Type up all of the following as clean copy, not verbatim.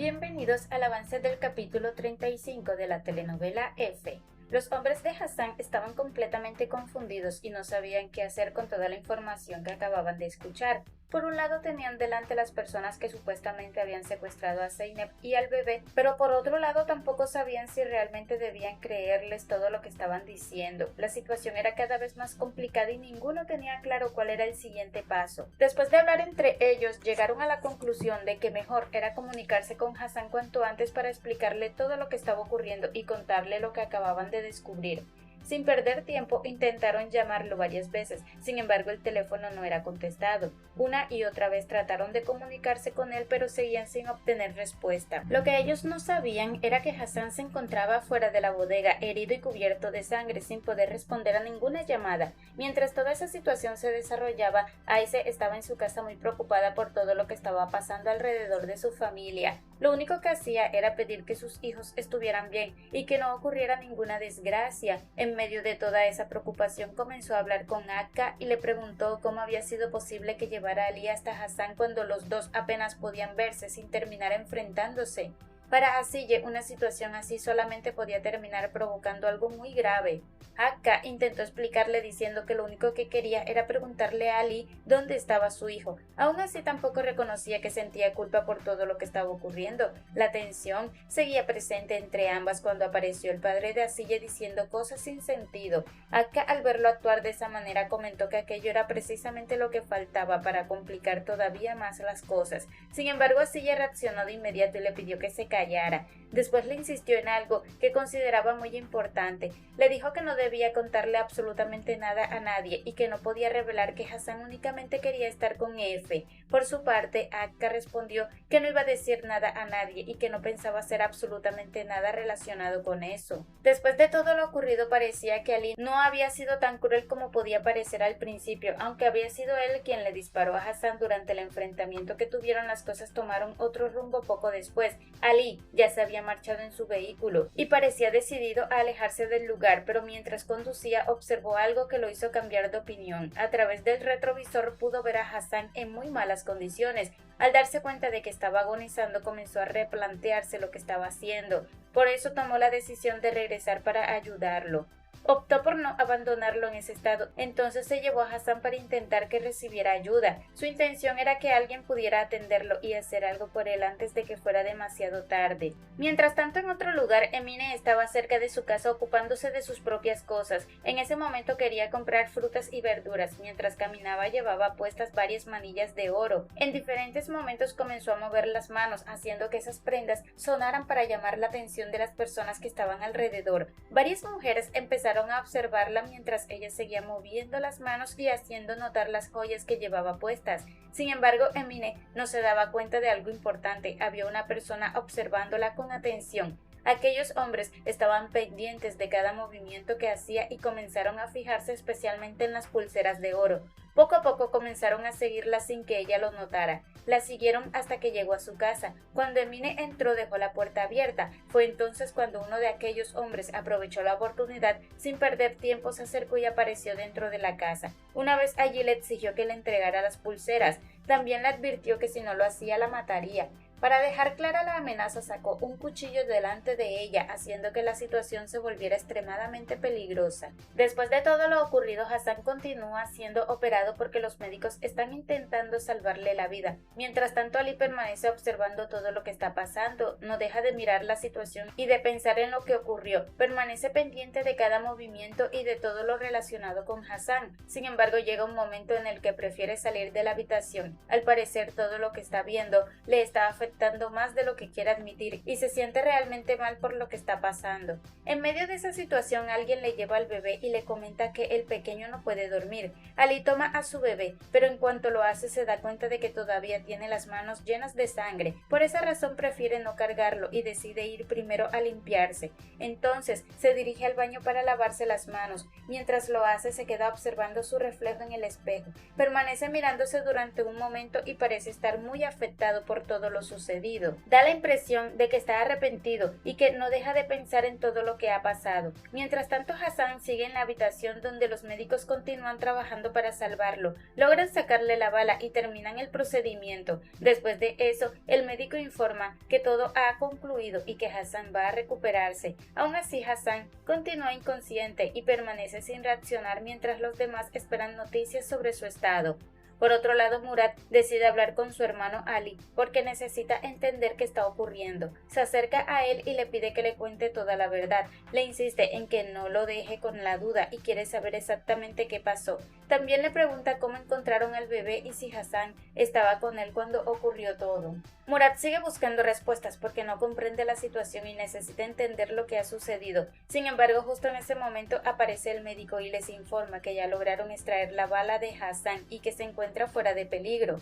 Bienvenidos al avance del capítulo 35 de la telenovela F. Los hombres de Hassan estaban completamente confundidos y no sabían qué hacer con toda la información que acababan de escuchar. Por un lado tenían delante las personas que supuestamente habían secuestrado a Zeynep y al bebé, pero por otro lado tampoco sabían si realmente debían creerles todo lo que estaban diciendo. La situación era cada vez más complicada y ninguno tenía claro cuál era el siguiente paso. Después de hablar entre ellos, llegaron a la conclusión de que mejor era comunicarse con Hassan cuanto antes para explicarle todo lo que estaba ocurriendo y contarle lo que acababan de descubrir. Sin perder tiempo, intentaron llamarlo varias veces, sin embargo el teléfono no era contestado. Una y otra vez trataron de comunicarse con él, pero seguían sin obtener respuesta. Lo que ellos no sabían era que Hassan se encontraba fuera de la bodega, herido y cubierto de sangre, sin poder responder a ninguna llamada. Mientras toda esa situación se desarrollaba, Aise estaba en su casa muy preocupada por todo lo que estaba pasando alrededor de su familia. Lo único que hacía era pedir que sus hijos estuvieran bien y que no ocurriera ninguna desgracia. En medio de toda esa preocupación comenzó a hablar con Akka y le preguntó cómo había sido posible que llevara a Ali hasta Hassan cuando los dos apenas podían verse sin terminar enfrentándose. Para Asille, una situación así solamente podía terminar provocando algo muy grave. Akka intentó explicarle diciendo que lo único que quería era preguntarle a Ali dónde estaba su hijo. Aún así tampoco reconocía que sentía culpa por todo lo que estaba ocurriendo. La tensión seguía presente entre ambas cuando apareció el padre de Asille diciendo cosas sin sentido. Akka, al verlo actuar de esa manera, comentó que aquello era precisamente lo que faltaba para complicar todavía más las cosas. Sin embargo, Asille reaccionó de inmediato y le pidió que se callara. Después le insistió en algo que consideraba muy importante. Le dijo que no debía contarle absolutamente nada a nadie y que no podía revelar que Hassan únicamente quería estar con F. Por su parte, Akka respondió que no iba a decir nada a nadie y que no pensaba hacer absolutamente nada relacionado con eso. Después de todo lo ocurrido, parecía que Ali no había sido tan cruel como podía parecer al principio. Aunque había sido él quien le disparó a Hassan durante el enfrentamiento que tuvieron, las cosas tomaron otro rumbo poco después. Ali ya se había marchado en su vehículo y parecía decidido a alejarse del lugar, pero mientras conducía observó algo que lo hizo cambiar de opinión. A través del retrovisor pudo ver a Hassan en muy malas condiciones. Al darse cuenta de que estaba agonizando, comenzó a replantearse lo que estaba haciendo. Por eso tomó la decisión de regresar para ayudarlo. Optó por no abandonarlo en ese estado, entonces se llevó a Hassan para intentar que recibiera ayuda. Su intención era que alguien pudiera atenderlo y hacer algo por él antes de que fuera demasiado tarde. Mientras tanto, en otro lugar, Emine estaba cerca de su casa ocupándose de sus propias cosas. En ese momento quería comprar frutas y verduras. Mientras caminaba llevaba puestas varias manillas de oro. En diferentes momentos comenzó a mover las manos, haciendo que esas prendas sonaran para llamar la atención de las personas que estaban alrededor. Varias mujeres empezaron a observarla mientras ella seguía moviendo las manos y haciendo notar las joyas que llevaba puestas. Sin embargo, Emine no se daba cuenta de algo importante. Había una persona observándola con atención. Aquellos hombres estaban pendientes de cada movimiento que hacía y comenzaron a fijarse especialmente en las pulseras de oro. Poco a poco comenzaron a seguirla sin que ella lo notara. La siguieron hasta que llegó a su casa. Cuando Emine entró, dejó la puerta abierta. Fue entonces cuando uno de aquellos hombres aprovechó la oportunidad. Sin perder tiempo se acercó y apareció dentro de la casa. Una vez allí le exigió que le entregara las pulseras. También le advirtió que si no lo hacía la mataría. Para dejar clara la amenaza, sacó un cuchillo delante de ella, haciendo que la situación se volviera extremadamente peligrosa. Después de todo lo ocurrido, Hassan continúa siendo operado porque los médicos están intentando salvarle la vida. Mientras tanto, Ali permanece observando todo lo que está pasando, no deja de mirar la situación y de pensar en lo que ocurrió. Permanece pendiente de cada movimiento y de todo lo relacionado con Hassan. Sin embargo, llega un momento en el que prefiere salir de la habitación. Al parecer, todo lo que está viendo le está afectando más de lo que quiere admitir y se siente realmente mal por lo que está pasando. En medio de esa situación, alguien le lleva al bebé y le comenta que el pequeño no puede dormir. Ali toma a su bebé, pero en cuanto lo hace se da cuenta de que todavía tiene las manos llenas de sangre. Por esa razón prefiere no cargarlo y decide ir primero a limpiarse. Entonces se dirige al baño para lavarse las manos. Mientras lo hace, se queda observando su reflejo en el espejo. Permanece mirándose durante un momento y parece estar muy afectado por todo lo sucedido. sucedido. Da la impresión de que está arrepentido y que no deja de pensar en todo lo que ha pasado. Mientras tanto, Hassan sigue en la habitación donde los médicos continúan trabajando para salvarlo. Logran sacarle la bala y terminan el procedimiento. Después de eso, el médico informa que todo ha concluido y que Hassan va a recuperarse. Aún así, Hassan continúa inconsciente y permanece sin reaccionar mientras los demás esperan noticias sobre su estado. Por otro lado, Murad decide hablar con su hermano Ali porque necesita entender qué está ocurriendo. Se acerca a él y le pide que le cuente toda la verdad. Le insiste en que no lo deje con la duda y quiere saber exactamente qué pasó. También le pregunta cómo encontraron al bebé y si Hassan estaba con él cuando ocurrió todo. Murad sigue buscando respuestas porque no comprende la situación y necesita entender lo que ha sucedido. Sin embargo, justo en ese momento aparece el médico y les informa que ya lograron extraer la bala de Hassan y que se encuentra fuera de peligro.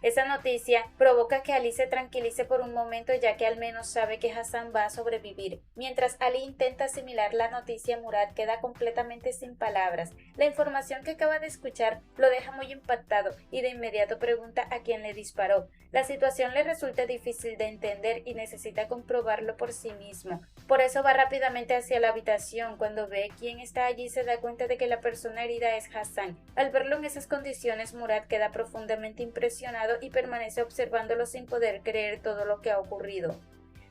Esa noticia provoca que Ali se tranquilice por un momento, ya que al menos sabe que Hassan va a sobrevivir. Mientras Ali intenta asimilar la noticia, Murad queda completamente sin palabras. La información que acaba de escuchar lo deja muy impactado y de inmediato pregunta a quién le disparó. La situación le resulta difícil de entender y necesita comprobarlo por sí mismo. Por eso va rápidamente hacia la habitación. Cuando ve quién está allí, se da cuenta de que la persona herida es Hassan. Al verlo en esas condiciones, Murad queda profundamente impresionado y permanece observándolo sin poder creer todo lo que ha ocurrido.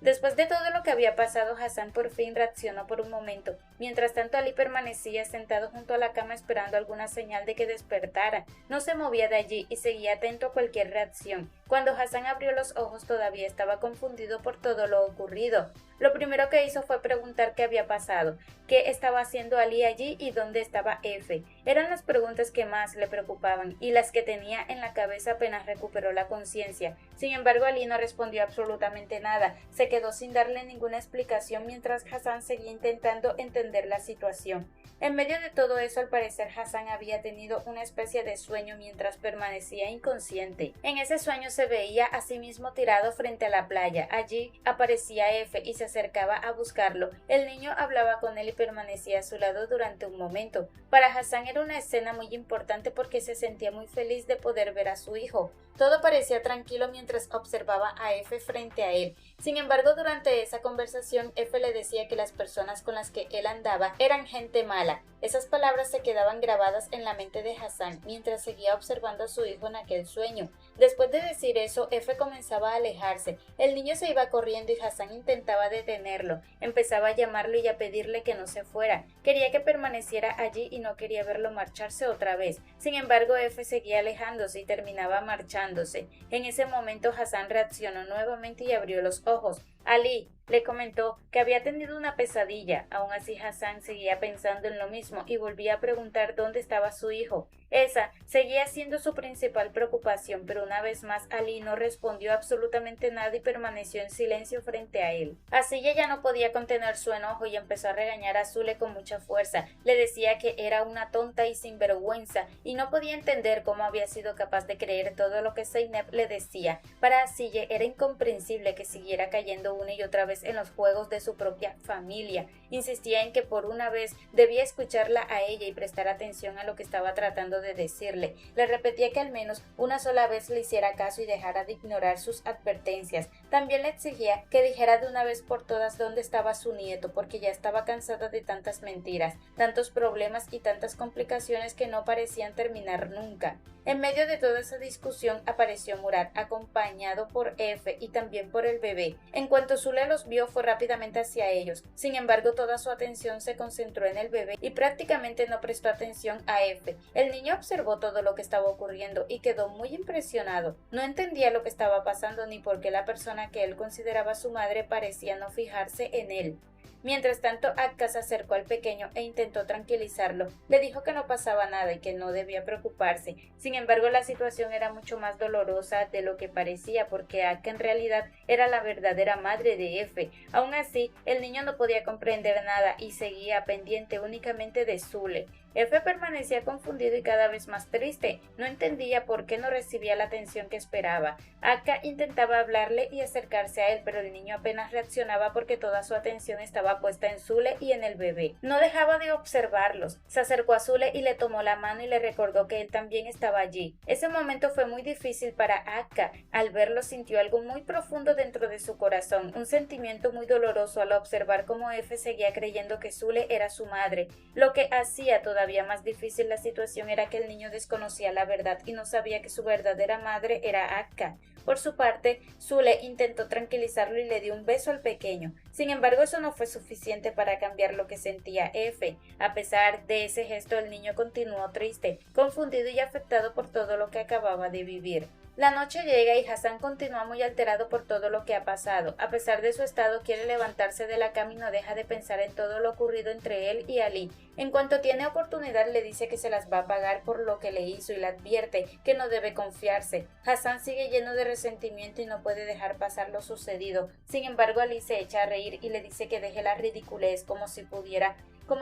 Después de todo lo que había pasado, Hassan por fin reaccionó por un momento. Mientras tanto, Ali permanecía sentado junto a la cama esperando alguna señal de que despertara. No se movía de allí y seguía atento a cualquier reacción. Cuando Hassan abrió los ojos, todavía estaba confundido por todo lo ocurrido. Lo primero que hizo fue preguntar qué había pasado, qué estaba haciendo Ali allí y dónde estaba Efe. Eran las preguntas que más le preocupaban y las que tenía en la cabeza apenas recuperó la conciencia. Sin embargo, Ali no respondió absolutamente nada. Se quedó sin darle ninguna explicación mientras Hassan seguía intentando entender la situación. En medio de todo eso, al parecer, Hassan había tenido una especie de sueño mientras permanecía inconsciente. En ese sueño se veía a sí mismo tirado frente a la playa. Allí aparecía Efe y se acercaba a buscarlo. El niño hablaba con él y permanecía a su lado durante un momento. Para Hassan era una escena muy importante porque se sentía muy feliz de poder ver a su hijo. Todo parecía tranquilo mientras observaba a Efe frente a él. Sin embargo, durante esa conversación, Efe le decía que las personas con las que él andaba eran gente mala. Esas palabras se quedaban grabadas en la mente de Hassan mientras seguía observando a su hijo en aquel sueño. Después de decir eso, Efe comenzaba a alejarse. El niño se iba corriendo y Hassan intentaba detenerlo. Empezaba a llamarlo y a pedirle que no se fuera. Quería que permaneciera allí y no quería verlo marcharse otra vez. Sin embargo, Efe seguía alejándose y terminaba marchándose. En ese momento, Hassan reaccionó nuevamente y abrió los ojos. Ali le comentó que había tenido una pesadilla. Aún así, Hassan seguía pensando en lo mismo y volvía a preguntar dónde estaba su hijo. Esa seguía siendo su principal preocupación, pero una vez más Ali no respondió absolutamente nada y permaneció en silencio frente a él. Así ella no podía contener su enojo y empezó a regañar a Zule con mucha fuerza. Le decía que era una tonta y sinvergüenza y no podía entender cómo había sido capaz de creer todo lo que Zeynep le decía. Para Asille era incomprensible que siguiera cayendo una y otra vez en los juegos de su propia familia. Insistía en que por una vez debía escucharla a ella y prestar atención a lo que estaba tratando de decirle. Le repetía que al menos una sola vez le hiciera caso y dejara de ignorar sus advertencias. También le exigía que dijera de una vez por todas dónde estaba su nieto, porque ya estaba cansada de tantas mentiras, tantos problemas y tantas complicaciones que no parecían terminar nunca. En medio de toda esa discusión apareció Murad, acompañado por Efe y también por el bebé. En cuanto Zule los vio, fue rápidamente hacia ellos. Sin embargo, toda su atención se concentró en el bebé y prácticamente no prestó atención a Efe. El niño observó todo lo que estaba ocurriendo y quedó muy impresionado. No entendía lo que estaba pasando ni por qué la persona que él consideraba su madre parecía no fijarse en él. Mientras tanto, Akka se acercó al pequeño e intentó tranquilizarlo. Le dijo que no pasaba nada y que no debía preocuparse. Sin embargo, la situación era mucho más dolorosa de lo que parecía, porque Akka en realidad era la verdadera madre de Efe. Aún así, el niño no podía comprender nada y seguía pendiente únicamente de Zule. Efe permanecía confundido y cada vez más triste. No entendía por qué no recibía la atención que esperaba. Akka intentaba hablarle y acercarse a él, pero el niño apenas reaccionaba porque toda su atención estaba puesta en Zule y en el bebé. No dejaba de observarlos. Se acercó a Zule y le tomó la mano y le recordó que él también estaba allí. Ese momento fue muy difícil para Akka. Al verlo sintió algo muy profundo dentro de su corazón, un sentimiento muy doloroso al observar cómo Efe seguía creyendo que Zule era su madre. Lo que hacía todavía más difícil la situación era que el niño desconocía la verdad y no sabía que su verdadera madre era Akka. Por su parte, Zule intentó tranquilizarlo y le dio un beso al pequeño. Sin embargo, eso no fue suficiente para cambiar lo que sentía Efe. A pesar de ese gesto, el niño continuó triste, confundido y afectado por todo lo que acababa de vivir. La noche llega y Hassan continúa muy alterado por todo lo que ha pasado. A pesar de su estado, quiere levantarse de la cama y no deja de pensar en todo lo ocurrido entre él y Ali. En cuanto tiene oportunidad, le dice que se las va a pagar por lo que le hizo y le advierte que no debe confiarse. Hassan sigue lleno de resentimiento y no puede dejar pasar lo sucedido. Sin embargo, Ali se echa a reír y le dice que deje la ridiculez como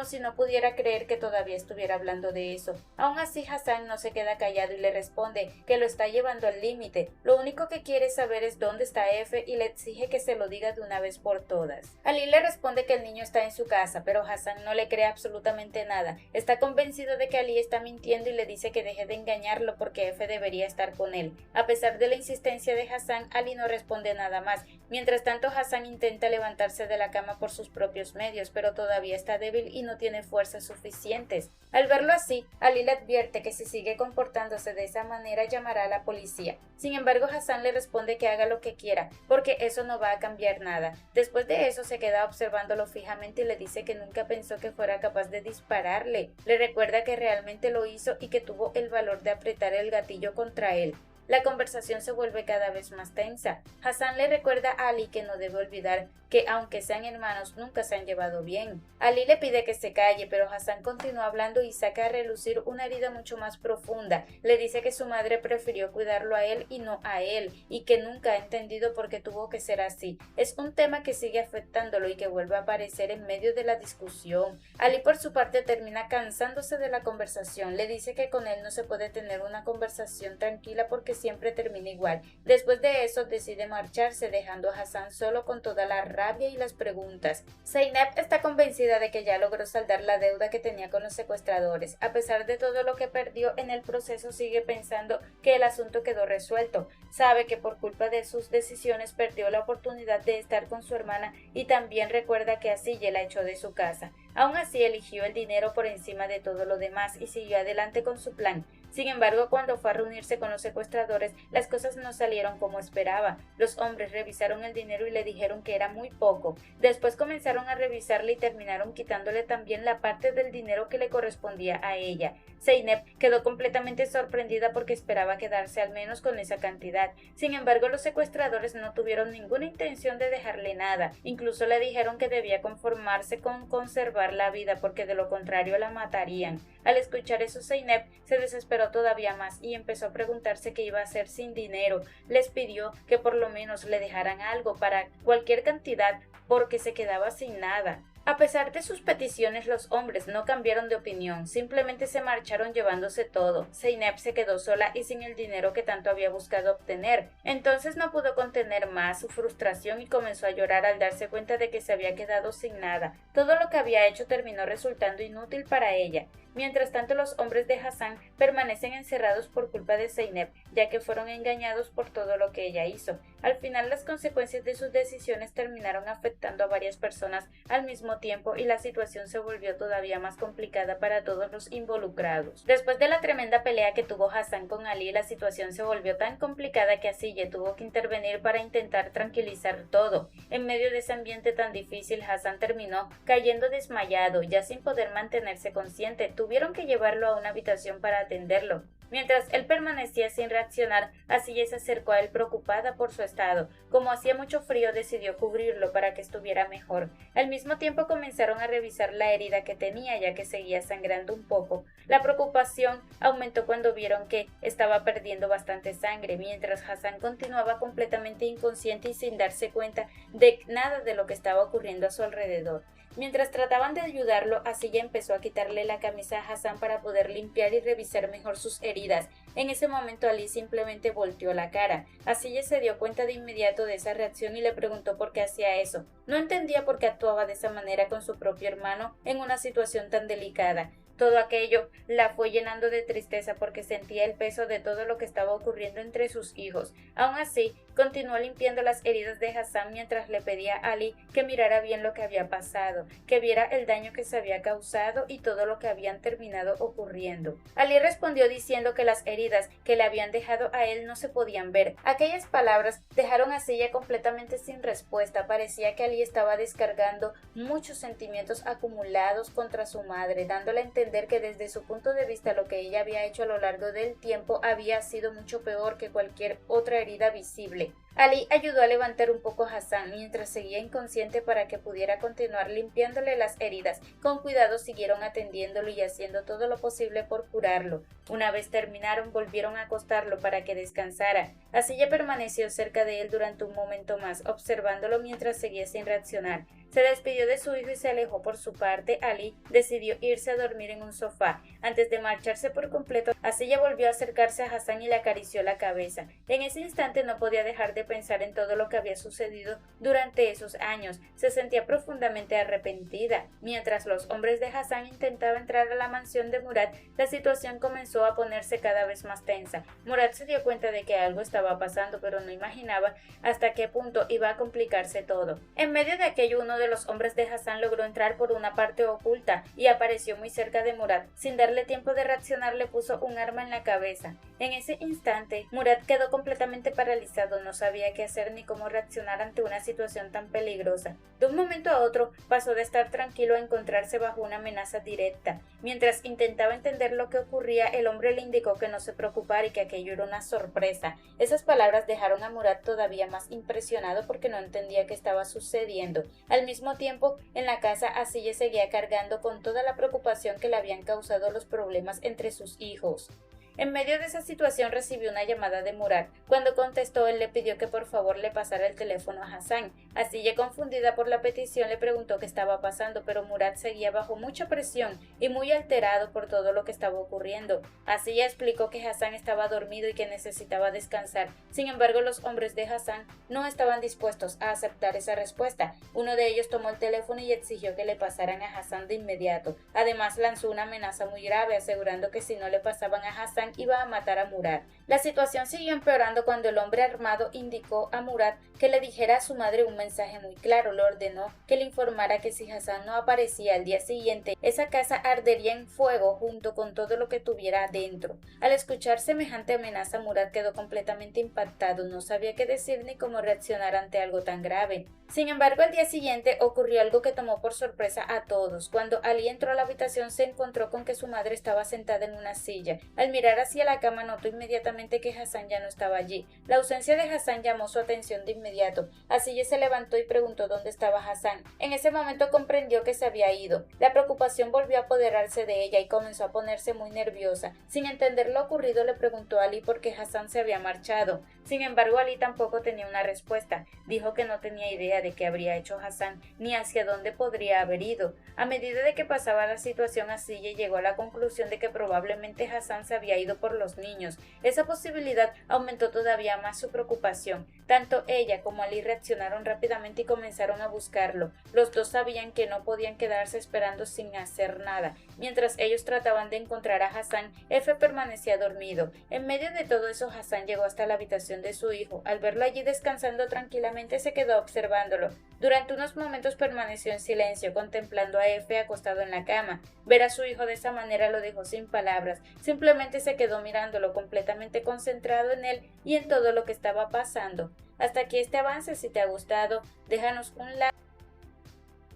si no pudiera creer que todavía estuviera hablando de eso. Aún así, Hassan no se queda callado y le responde que lo está llevando al límite. Lo único que quiere saber es dónde está Efe y le exige que se lo diga de una vez por todas. Ali le responde que el niño está en su casa, pero Hassan no le cree absolutamente nada. Está convencido de que Ali está mintiendo y le dice que deje de engañarlo porque Efe debería estar con él. A pesar de la insistencia de Hassan, Ali no responde nada más. Mientras tanto, Hassan intenta levantarse de la cama por sus propios medios, pero todavía está débil y no tiene fuerzas suficientes. Al verlo así, Ali le advierte que si sigue comportándose de esa manera llamará a la policía. Sin embargo, Hassan le responde que haga lo que quiera, porque eso no va a cambiar nada. Después de eso se queda observándolo fijamente y le dice que nunca pensó que fuera capaz de dispararle. Le recuerda que realmente lo hizo y que tuvo el valor de apretar el gatillo contra él. La conversación se vuelve cada vez más tensa. Hassan le recuerda a Ali que no debe olvidar que aunque sean hermanos nunca se han llevado bien. Ali le pide que se calle, pero Hassan continúa hablando y saca a relucir una herida mucho más profunda. Le dice que su madre prefirió cuidarlo a él y no a él, y que nunca ha entendido por qué tuvo que ser así. Es un tema que sigue afectándolo y que vuelve a aparecer en medio de la discusión. Ali por su parte termina cansándose de la conversación. Le dice que con él no se puede tener una conversación tranquila porque siempre termina igual. Después de eso decide marcharse, dejando a Hassan solo con toda la rabia y las preguntas. Zeynep está convencida de que ya logró saldar la deuda que tenía con los secuestradores. A pesar de todo lo que perdió en el proceso, sigue pensando que el asunto quedó resuelto. Sabe que por culpa de sus decisiones perdió la oportunidad de estar con su hermana y también recuerda que Asiye la echó de su casa. Aún así, eligió el dinero por encima de todo lo demás y siguió adelante con su plan. Sin embargo, cuando fue a reunirse con los secuestradores, las cosas no salieron como esperaba. Los hombres revisaron el dinero y le dijeron que era muy poco. Después comenzaron a revisarle y terminaron quitándole también la parte del dinero que le correspondía a ella. Zeynep quedó completamente sorprendida porque esperaba quedarse al menos con esa cantidad. Sin embargo, los secuestradores no tuvieron ninguna intención de dejarle nada. Incluso le dijeron que debía conformarse con conservar la vida porque de lo contrario la matarían. Al escuchar eso, Zeynep se desesperó todavía más y empezó a preguntarse qué iba a hacer sin dinero. Les pidió que por lo menos le dejaran algo para cualquier cantidad porque se quedaba sin nada. A pesar de sus peticiones, los hombres no cambiaron de opinión, simplemente se marcharon llevándose todo. Zeynep se quedó sola y sin el dinero que tanto había buscado obtener. Entonces no pudo contener más su frustración y comenzó a llorar al darse cuenta de que se había quedado sin nada. Todo lo que había hecho terminó resultando inútil para ella. Mientras tanto, los hombres de Hassan permanecen encerrados por culpa de Zeynep, ya que fueron engañados por todo lo que ella hizo. Al final, las consecuencias de sus decisiones terminaron afectando a varias personas al mismo tiempo y la situación se volvió todavía más complicada para todos los involucrados. Después de la tremenda pelea que tuvo Hassan con Ali, la situación se volvió tan complicada que Asiye tuvo que intervenir para intentar tranquilizar todo. En medio de ese ambiente tan difícil, Hassan terminó cayendo desmayado, ya sin poder mantenerse consciente. Tuvieron que llevarlo a una habitación para atenderlo. Mientras él permanecía sin reaccionar, Asiye se acercó a él preocupada por su estado. Como hacía mucho frío, decidió cubrirlo para que estuviera mejor. Al mismo tiempo comenzaron a revisar la herida que tenía, ya que seguía sangrando un poco. La preocupación aumentó cuando vieron que estaba perdiendo bastante sangre, mientras Hassan continuaba completamente inconsciente y sin darse cuenta de nada de lo que estaba ocurriendo a su alrededor. Mientras trataban de ayudarlo, Asiye empezó a quitarle la camisa a Hassan para poder limpiar y revisar mejor sus heridas. En ese momento Ali simplemente volteó la cara. Asiye se dio cuenta de inmediato de esa reacción y le preguntó por qué hacía eso. No entendía por qué actuaba de esa manera con su propio hermano en una situación tan delicada. Todo aquello la fue llenando de tristeza porque sentía el peso de todo lo que estaba ocurriendo entre sus hijos. Aún así, continuó limpiando las heridas de Hassan mientras le pedía a Ali que mirara bien lo que había pasado, que viera el daño que se había causado y todo lo que habían terminado ocurriendo. Ali respondió diciendo que las heridas que le habían dejado a él no se podían ver. Aquellas palabras dejaron a Asiye completamente sin respuesta. Parecía que Ali estaba descargando muchos sentimientos acumulados contra su madre, dándole a entender que desde su punto de vista lo que ella había hecho a lo largo del tiempo había sido mucho peor que cualquier otra herida visible. Ali ayudó a levantar un poco a Hassan mientras seguía inconsciente para que pudiera continuar limpiándole las heridas. Con cuidado siguieron atendiéndolo y haciendo todo lo posible por curarlo. Una vez terminaron, volvieron a acostarlo para que descansara. Asiye permaneció cerca de él durante un momento más, observándolo mientras seguía sin reaccionar. Se despidió de su hijo y se alejó. Por su parte, Ali decidió irse a dormir en un sofá. Antes de marcharse por completo, Asiye volvió a acercarse a Hassan y le acarició la cabeza. En ese instante no podía dejar de pensar en todo lo que había sucedido durante esos años. Se sentía profundamente arrepentida. Mientras los hombres de Hassan intentaban entrar a la mansión de Murad, la situación comenzó a ponerse cada vez más tensa. Murad se dio cuenta de que algo estaba pasando, pero no imaginaba hasta qué punto iba a complicarse todo. En medio de aquello, uno de los hombres de Hassan logró entrar por una parte oculta y apareció muy cerca de Murad. Sin darle tiempo de reaccionar, le puso un arma en la cabeza. En ese instante, Murad quedó completamente paralizado. No sabía qué hacer ni cómo reaccionar ante una situación tan peligrosa. De un momento a otro, pasó de estar tranquilo a encontrarse bajo una amenaza directa. Mientras intentaba entender lo que ocurría, el hombre le indicó que no se preocupara y que aquello era una sorpresa. Esas palabras dejaron a Murad todavía más impresionado porque no entendía qué estaba sucediendo. Al mismo tiempo, en la casa, Asiye seguía cargando con toda la preocupación que le habían causado los problemas entre sus hijos. En medio de esa situación recibió una llamada de Murad. Cuando contestó, él le pidió que por favor le pasara el teléfono a Hassan. Asiye, confundida por la petición, le preguntó qué estaba pasando, pero Murad seguía bajo mucha presión y muy alterado por todo lo que estaba ocurriendo. Asiye explicó que Hassan estaba dormido y que necesitaba descansar. Sin embargo, los hombres de Hassan no estaban dispuestos a aceptar esa respuesta. Uno de ellos tomó el teléfono y exigió que le pasaran a Hassan de inmediato. Además, lanzó una amenaza muy grave, asegurando que si no le pasaban a Hassan, iba a matar a Murad. La situación siguió empeorando cuando el hombre armado indicó a Murad que le dijera a su madre un mensaje muy claro. Le ordenó que le informara que si Hassan no aparecía al día siguiente, esa casa ardería en fuego junto con todo lo que tuviera dentro. Al escuchar semejante amenaza, Murad quedó completamente impactado. No sabía qué decir ni cómo reaccionar ante algo tan grave. Sin embargo, al día siguiente ocurrió algo que tomó por sorpresa a todos. Cuando Ali entró a la habitación, se encontró con que su madre estaba sentada en una silla. Al mirar hacia la cama, notó inmediatamente que Hassan ya no estaba allí. La ausencia de Hassan llamó su atención de inmediato. Asiye se levantó y preguntó dónde estaba Hassan. En ese momento comprendió que se había ido. La preocupación volvió a apoderarse de ella y comenzó a ponerse muy nerviosa. Sin entender lo ocurrido, le preguntó a Ali por qué Hassan se había marchado. Sin embargo, Ali tampoco tenía una respuesta. Dijo que no tenía idea de qué habría hecho Hassan, ni hacia dónde podría haber ido. A medida de que pasaba la situación, Asiye llegó a la conclusión de que probablemente Hassan se había ido por los niños. Esa posibilidad aumentó todavía más su preocupación. Tanto ella como Ali reaccionaron rápidamente y comenzaron a buscarlo. Los dos sabían que no podían quedarse esperando sin hacer nada. Mientras ellos trataban de encontrar a Hassan, Efe permanecía dormido. En medio de todo eso, Hassan llegó hasta la habitación de su hijo. Al verlo allí descansando tranquilamente, se quedó observándolo. Durante unos momentos permaneció en silencio, contemplando a Efe acostado en la cama. Ver a su hijo de esa manera lo dejó sin palabras. Simplemente se quedó mirándolo, completamente concentrado en él y en todo lo que estaba pasando. Hasta aquí este avance. Si te ha gustado, déjanos un like